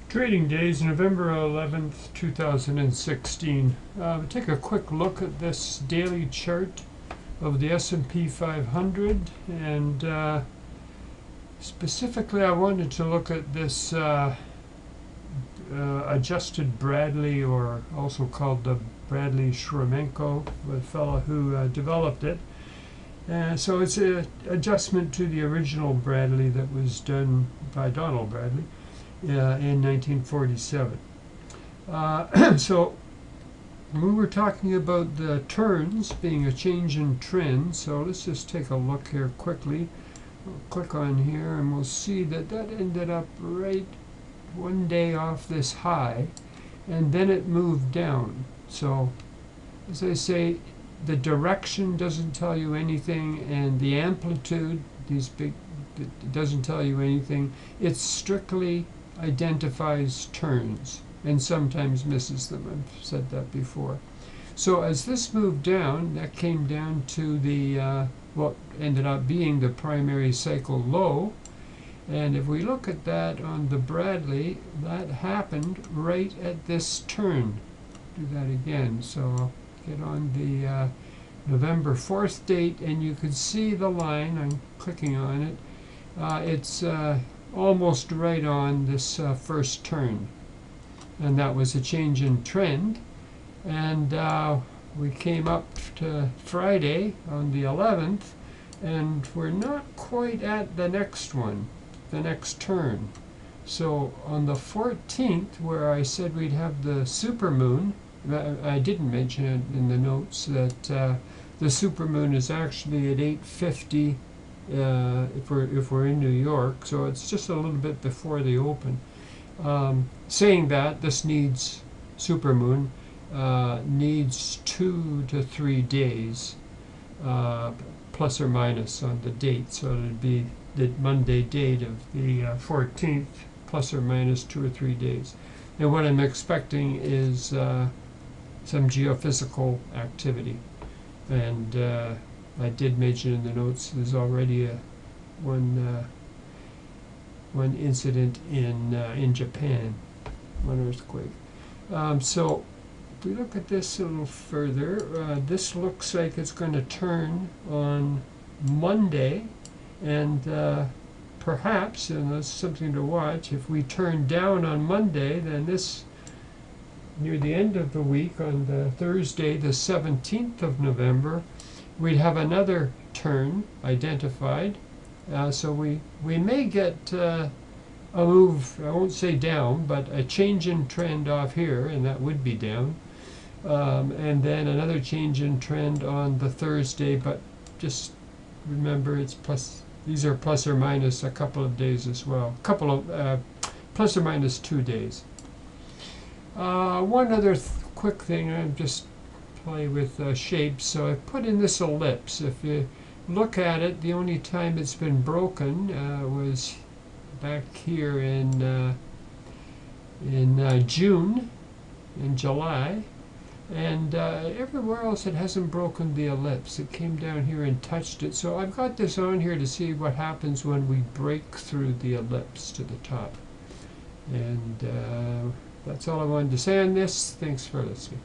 Trading days, November 11th, 2016. Take a quick look at this daily chart of the SP 500, and specifically I wanted to look at this adjusted Bradley, or also called the Bradley-Shremenko, the fellow who developed it. So it's an adjustment to the original Bradley that was done by Donald Bradley in 1947. So we were talking about the turns being a change in trend, so let's just take a look here quickly. We'll click on here and we'll see that that ended up right one day off this high, and then it moved down. So as I say, the direction doesn't tell you anything, and the amplitude, these big, it doesn't tell you anything. It strictly identifies turns and sometimes misses them. I've said that before. So as this moved down, that came down to the what ended up being the primary cycle low. And if we look at that on the Bradley, that happened right at this turn. Do that again. So I'll get on the November 4th date, and you can see the line. I'm clicking on it. It's almost right on this first turn, and that was a change in trend. And we came up to Friday on the 11th, and we're not quite at the next one, the next turn. So on the 14th, where I said we'd have the supermoon, I didn't mention it in the notes that the supermoon is actually at 8:50 if we're in New York, so it's just a little bit before the open. Saying that, this needs supermoon needs 2 to 3 days plus or minus on the date, so it'd be the Monday date of the 14th plus or minus 2 or 3 days. And what I'm expecting is some geophysical activity, and I did mention in the notes there's already one incident in Japan, one earthquake. So if we look at this a little further, this looks like it's going to turn on Monday, and perhaps, and that's something to watch, if we turn down on Monday, then this, near the end of the week, on the Thursday, the 17th of November, we'd have another turn identified. So we may get a move, I won't say down, but a change in trend off here, and that would be down. And then another change in trend on the Thursday, but just remember it's plus, these are plus or minus a couple of days as well. Couple of plus or minus 2 days. One other quick thing, I'm just play with shapes, so I put in this ellipse. If you look at it, the only time it's been broken was back here in June, in July, and everywhere else it hasn't broken the ellipse. It came down here and touched it, so I've got this on here to see what happens when we break through the ellipse to the top. And that's all I wanted to say on this. Thanks for listening.